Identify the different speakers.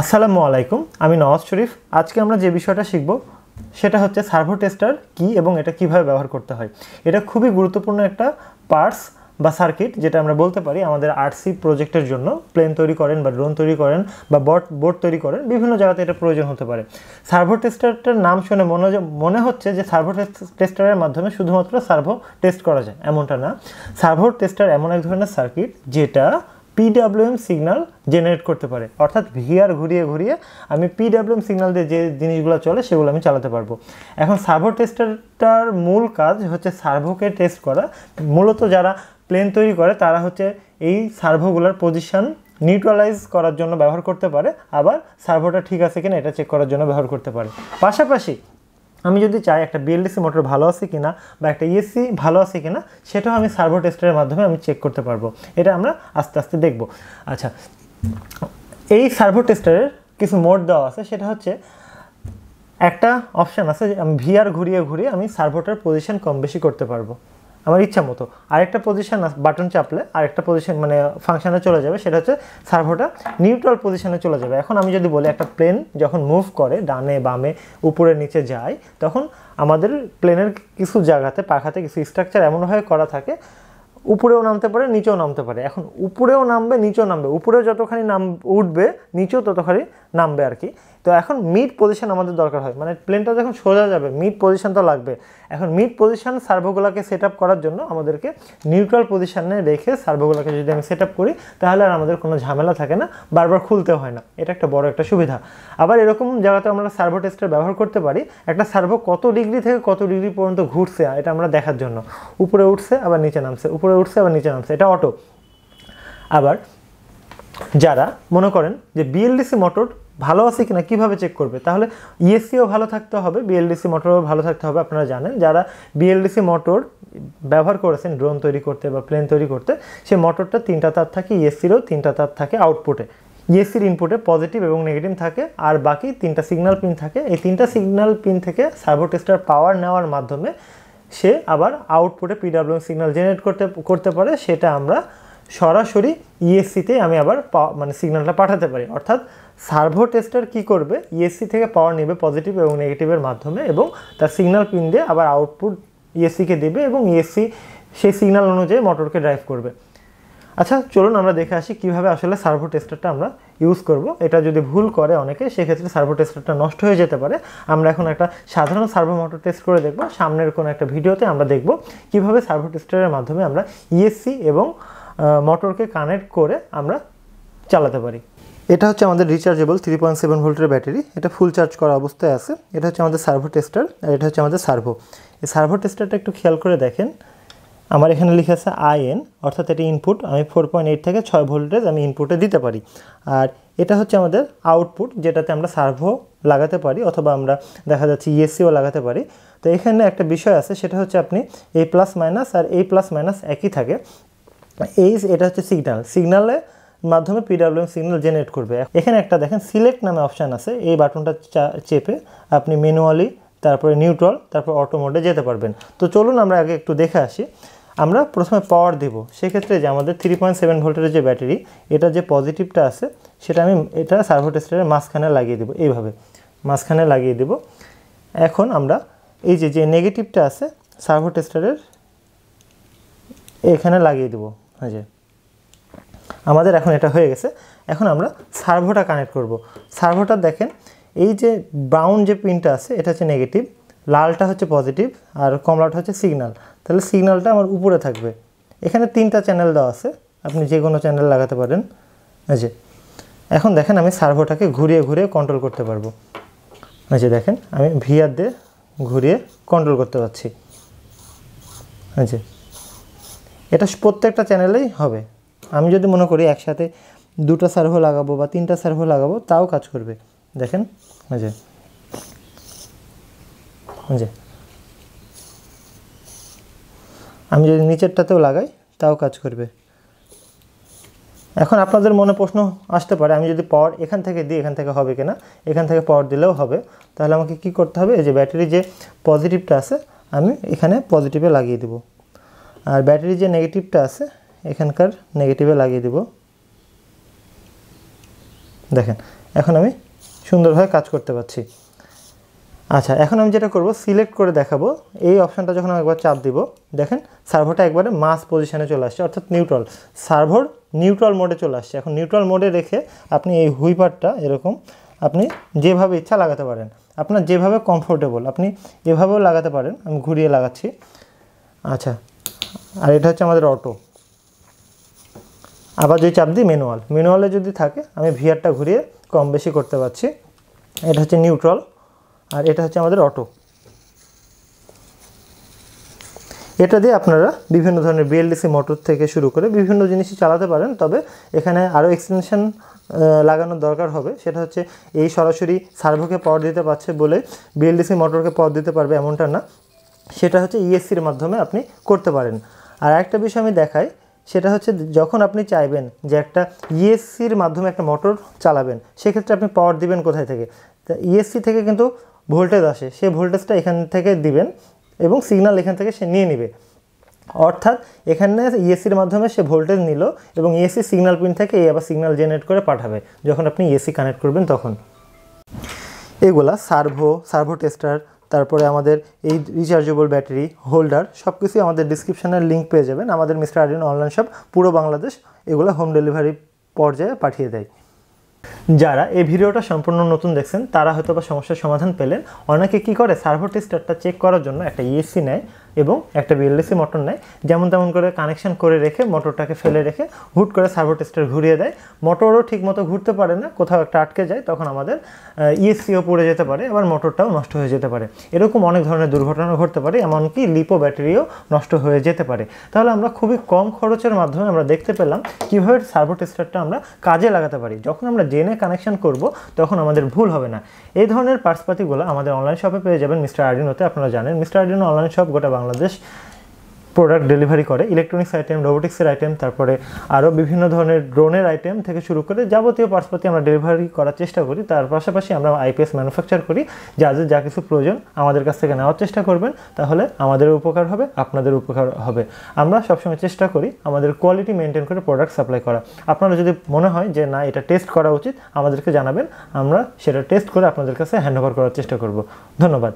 Speaker 1: আসসালামু আলাইকুম, আমি নওয়াজ শরীফ। আজকে আমরা যে বিষয়টা শিখব সেটা হচ্ছে সার্ভো টেস্টার কি এবং এটা কিভাবে ব্যবহার করতে হয়। এটা খুবই গুরুত্বপূর্ণ একটা পার্টস বা সার্কিট, যেটা আমরা বলতে পারি আমাদের আরসি প্রজেক্টের জন্য প্লেন তৈরি করেন বা ড্রোন তৈরি করেন বা বোর্ড তৈরি করেন, বিভিন্ন জায়গাতে এটা প্রয়োজন হতে পারে। সার্ভো টেস্টারটার নাম শুনে মনে হচ্ছে যে সার্ভো টেস্টারের মাধ্যমে শুধুমাত্র সার্ভো টেস্ট করা যায়, এমনটা না। সার্ভো টেস্টার এমন এক ধরনের সার্কিট যেটা পিডব্লিউএম সিগন্যাল জেনারেট করতে পারে, অর্থাৎ ভিআর ঘুরিয়ে ঘুরিয়ে আমি পিডব্লিউএম সিগন্যাল দিয়ে যে জিনিসগুলো চলে সেগুলো আমি চালাতে পারবো। এখন সার্ভো টেস্টারটার মূল কাজ হচ্ছে সার্ভোকে টেস্ট করা। মূলত যারা প্লেন তৈরি করে তারা হচ্ছে এই সার্ভোগুলোর পজিশন নিউট্রালাইজ করার জন্য ব্যবহার করতে পারে, আবার সার্ভোটা ঠিক আছে কিনা এটা চেক করার জন্য ব্যবহার করতে পারে। পাশাপাশি আমি যদি চাই একটা বিএলডিসি মোটর ভালো আছে কিনা বা একটা ইএসসি ভালো আছে কিনা, সেটাও আমি সার্ভো টেস্টারের মাধ্যমে আমি চেক করতে পারবো। এটা আমরা আস্তে আস্তে দেখব। আচ্ছা, এই সার্ভো টেস্টারের কিছু মোড দেওয়া আছে। সেটা হচ্ছে একটা অপশান আছে যে আমি ভিআর ঘুরিয়ে ঘুরিয়ে আমি সার্ভোটার পজিশন কম বেশি করতে পারবো আমার ইচ্ছা মতো। আরেকটা পজিশন বাটন চাপলে আরেকটা পজিশন মানে ফাংশনে চলে যাবে, সেটা হচ্ছে সার্ভোটা নিউট্রাল পজিশনে চলে যাবে। এখন আমি যদি বলি একটা প্লেন যখন মুভ করে ডানে বামে উপরে নিচে যায়, তখন আমাদের প্লেনের কিছু জায়গাতে পাখাতে কিছু স্ট্রাকচার এমনভাবে করা থাকে উপরেও নামতে পারে নিচেও নামতে পারে। এখন উপরেও নামবে নিচেও নামবে, উপরেও যতখানি উঠবে নিচেও ততখানি নামবে আর কি। তো এখন মিড পজিশন আমাদের দরকার হয়, মানে প্লেনটা যখন সোজা যাবে মিড পজিশন তো লাগবে। এখন মিড পজিশন সার্ভোগুলোকে সেট আপ করার জন্য আমাদেরকে নিউট্রাল পজিশনে রেখে সার্ভোগুলোকে যদি আমি সেট আপ করি, তাহলে আর আমাদের কোনো ঝামেলা থাকে না, বারবার খুলতে হয় না। এটা একটা বড় একটা সুবিধা। আবার এরকম জায়গাতে আমরা সার্ভো টেস্টার ব্যবহার করতে পারি একটা সার্ভো কত ডিগ্রি থেকে কত ডিগ্রি পর্যন্ত ঘুরছে এটা আমরা দেখার জন্য। উপরে উঠছে আবার নিচে নামছে, উপরে উঠছে আবার নিচে নামছে, এটা অটো। আবার যারা মনে করেন যে বিএলডিসি মোটর ভালো আছে কিনা কীভাবে চেক করবে, তাহলে ইএসসিও ভালো থাকতে হবে, বিএলডিসি মোটরও ভালো থাকতে হবে। আপনারা জানেন যারা বিএলডিসি মোটর ব্যবহার করেছেন ড্রোন তৈরি করতে বা প্লেন তৈরি করতে, সে মোটরটা 3টা তার থাকে, ইএসসিরও 3টা তার থাকে আউটপুটে। ইএসসির ইনপুটে পজিটিভ এবং নেগেটিভ থাকে, আর বাকি 3টা সিগন্যাল পিন থাকে। এই 3টা সিগন্যাল পিন থেকে সার্ভো টেস্টার পাওয়ার নেওয়ার মাধ্যমে সে আবার আউটপুটে পিডব্লিউএম সিগন্যাল জেনারেট করতে পারে। সেটা আমরা সরাসরি ইএসসিতে আমি আবার মানে সিগন্যালটা পাঠাতে পারি। অর্থাৎ সার্ভো টেস্টার কী করবে, ইএসসি থেকে পাওয়ার নেবে পজিটিভ এবং নেগেটিভের মাধ্যমে এবং তার সিগন্যাল পিন দিয়ে আবার আউটপুট ইএসসিকে দেবে এবং ইএসসি সেই সিগন্যাল অনুযায়ী মোটরকে ড্রাইভ করবে। আচ্ছা, চলুন আমরা দেখে আসি কীভাবে আসলে সার্ভো টেস্টারটা আমরা ইউজ করব। এটা যদি ভুল করে অনেকে, সেক্ষেত্রে সার্ভো টেস্টারটা নষ্ট হয়ে যেতে পারে। আমরা এখন একটা সাধারণ সার্ভো মোটর টেস্ট করে দেখব। সামনের কোনো একটা ভিডিওতে আমরা দেখব কীভাবে সার্ভো টেস্টারের মাধ্যমে আমরা ইএসসি এবং মোটরকে কানেক্ট করে আমরা চালাতে পারি। এটা হচ্ছে আমাদের রিচার্জেবল 3.7 ভোল্টের ব্যাটারি। এটা ফুল চার্জ করা অবস্থায় আছে। এটা হচ্ছে আমাদের সার্ভো টেস্টার আর এটা হচ্ছে আমাদের সার্ভো। এই সার্ভো টেস্টারটা একটু খেয়াল করে দেখেন, আমার এখানে লিখে আছে IN, অর্থাৎ এটা ইনপুট। আমি 4.8 থেকে 6 ভোল্টেজ আমি ইনপুটে দিতে পারি। আর এটা হচ্ছে আমাদের আউটপুট, যেটাতে আমরা সার্ভো লাগাতে পারি অথবা আমরা দেখা যাচ্ছে ইএসসিও লাগাতে পারি। তো এখানে একটা বিষয় আছে, সেটা হচ্ছে আপনি এই প্লাস মাইনাস আর এই প্লাস মাইনাস একই থাকে। এটা হচ্ছে সিগন্যালের মাধ্যমে পিডব্লিউএম সিগন্যাল জেনারেট করবে। এখানে একটা দেখেন সিলেক্ট নামে অপশান আছে, এই বাটনটা চেপে আপনি ম্যানুয়ালি তারপরে নিউট্রাল তারপর অটো মোডে যেতে পারবেন। তো চলুন আমরা আগে একটু দেখে আসি। আমরা প্রথমে পাওয়ার দেব, সেক্ষেত্রে যে আমাদের 3.7 ভোল্টের যে ব্যাটারি, এটা যে পজিটিভটা আছে সেটা আমি এটা সার্ভো টেস্টারের মাঝখানে লাগিয়ে দেবো, এইভাবে মাঝখানে লাগিয়ে দেব। এখন আমরা এই যে নেগেটিভটা আছে সার্ভো টেস্টারের এখানে লাগিয়ে দেবো। হ্যাঁ, যে আমাদের এখন এটা হয়ে গেছে। এখন আমরা সার্ভোটা কানেক্ট করব। সার্ভোটা দেখেন, এই যে ব্রাউন যে পিনটা আছে এটা হচ্ছে নেগেটিভ, লালটা হচ্ছে পজিটিভ আর কমলাটা হচ্ছে সিগন্যাল। তাহলে সিগন্যালটা আমার উপরে থাকবে। এখানে 3টা চ্যানেল দেওয়া আছে, আপনি যে কোনো চ্যানেল লাগাতে পারেন। যে এখন দেখেন আমি সার্ভোটাকে ঘুরিয়ে ঘুরিয়ে কন্ট্রোল করতে পারবো। যে দেখেন আমি ভিআর দিয়ে ঘুরিয়ে কন্ট্রোল করতে পারছি। যে এটা প্রত্যেকটা চ্যানেলেই হবে। আমি যদি মনে করি একসাথে 2টা সার্ভো লাগাবো বা 3টা সার্ভো লাগাবো, তাও কাজ করবে। দেখেন যে আমি যদি নিচেরটাতেও লাগাই তাও কাজ করবে। এখন আপনাদের মনে প্রশ্ন আসতে পারে, আমি যদি পাওয়ার এখান থেকে দিই এখান থেকে হবে কিনা। এখান থেকে পাওয়ার দিলেও হবে। তাহলে আমাকে কি করতে হবে, এই যে ব্যাটারি যে পজিটিভটা আছে আমি এখানে পজিটিভে লাগিয়ে দেব, আর ব্যাটারি যে নেগেটিভটা আছে এখানকার নেগেটিভে লাগিয়ে দেব। দেখেন এখন আমি সুন্দরভাবে কাজ করতে পারছি। আচ্ছা, এখন আমি যেটা করব, সিলেক্ট করে দেখাবো। এই অপশানটা যখন আমি একবার চাপ দিব, দেখেন সার্ভোটা একবারে মাস পজিশনে চলে আসছে, অর্থাৎ নিউট্রাল। সার্ভোর নিউট্রাল মোডে চলে আসছে। এখন নিউট্রাল মোডে রেখে আপনি এই হুইপারটা এরকম আপনি যেভাবে ইচ্ছা লাগাতে পারেন, আপনার যেভাবে কমফোর্টেবল আপনি এভাবেও লাগাতে পারেন। আমি ঘুরিয়ে লাগাচ্ছি। আচ্ছা, আর এটা হচ্ছে আমাদের অটো। আবার যদি চাপ দিই ম্যানুয়ালে যদি থাকে আমি ভিআরটা ঘুরিয়ে কম বেশি করতে পারছি। এটা হচ্ছে নিউট্রাল, আর এটা হচ্ছে আমাদের অটো। এটা দিয়ে আপনারা বিভিন্ন ধরনের বিএলডিসি মোটর থেকে শুরু করে বিভিন্ন জিনিসই চালাতে পারেন। তবে এখানে আরও এক্সটেনশন লাগানোর দরকার হবে। সেটা হচ্ছে এই সরাসরি সার্ভোকে পাওয়ার দিতে পারছে বলে বিএলডিসি মোটরকে পাওয়ার দিতে পারবে এমনটা না। সেটা হচ্ছে ইএসসির মাধ্যমে আপনি করতে পারেন। আর একটা বিষয় আমি দেখাই, সেটা হচ্ছে যখন আপনি চাইবেন যে একটা ইএসসির মাধ্যমে একটা মোটর চালাবেন, সেক্ষেত্রে আপনি পাওয়ার দিবেন কোথায় থেকে? তা ইএসসি থেকে কিন্তু ভোল্টেজ আসে, সেই ভোল্টেজটা এখান থেকে দিবেন এবং সিগন্যাল এখান থেকে সে নিয়ে নেবে। অর্থাৎ এখানে ইএসসির মাধ্যমে সে ভোল্টেজ নিল এবং ইএসসি সিগন্যাল পিন থেকে আবার সিগন্যাল জেনারেট করে পাঠাবে যখন আপনি ইএসসি কানেক্ট করবেন তখন। এগুলা সার্ভো টেস্টার, তারপরে আমাদের এই রিচার্জেবল ব্যাটারি হোল্ডার সব কিছুই আমাদের ডিসক্রিপশানের লিঙ্ক পেয়ে যাবেন। আমাদের মিস্টার আরডিনো অনলাইন শপ পুরো বাংলাদেশ এগুলো হোম ডেলিভারি পর্যায়ে পাঠিয়ে দেয়। যারা এই ভিডিওটা সম্পূর্ণ নতুন দেখছেন তারা হয়তো বা সমস্যার সমাধান পেলেন। অনেকে কি করে, সার্ভো টেস্টারটা চেক করার জন্য একটা ইএসসি নেয় এবং একটা বিএলডিসি মোটর নেয়, যেমন তেমন করে কানেকশন করে রেখে মোটরটাকে ফেলে রেখে হুট করে সার্ভো টেস্টার ঘুরিয়ে দেয়। মোটরও ঠিকমতো ঘুরতে পারে না, কোথাও একটা আটকে যায়, তখন আমাদের ইএসসিও পড়ে যেতে পারে, আবার মোটরটাও নষ্ট হয়ে যেতে পারে। এরকম অনেক ধরনের দুর্ঘটনা ঘটতে পারে, এমনকি লিপো ব্যাটারিও নষ্ট হয়ে যেতে পারে। তাহলে আমরা খুবই কম খরচের মাধ্যমে আমরা দেখতে পেলাম কীভাবে সার্ভো টেস্টারটা আমরা কাজে লাগাতে পারি। যখন আমরা জেনে কানেকশন করব তখন আমাদের ভুল হবে না। এই ধরনের পার্টসপাতিগুলো আমাদের অনলাইন শপে পেয়ে যাবেন মিস্টার আরডিনোতে। আপনারা জানেন মিস্টার আরডিনো অনলাইন শপ গোটা বাংলাদেশ প্রোডাক্ট ডেলিভারি করে। ইলেকট্রনিক্স আইটেম, রোবোটিক্সের আইটেম, তারপরে আরও বিভিন্ন ধরনের ড্রোনের আইটেম থেকে শুরু করে যাবতীয় পার্টসপাতি আমরা ডেলিভারি করার চেষ্টা করি। তার পাশাপাশি আমরা আইপিএস ম্যানুফ্যাকচার করি। যাদের যা কিছু প্রয়োজন আমাদের কাছ থেকে নেওয়ার চেষ্টা করবেন, তাহলে আমাদের উপকার হবে, আপনাদের উপকার হবে। আমরা সবসময় চেষ্টা করি আমাদের কোয়ালিটি মেনটেন করে প্রোডাক্ট সাপ্লাই করা। আপনারা যদি মনে হয় যে না এটা টেস্ট করা উচিত, আমাদেরকে জানাবেন, আমরা সেটা টেস্ট করে আপনাদের কাছে হ্যান্ড ওভার করার চেষ্টা করব। ধন্যবাদ।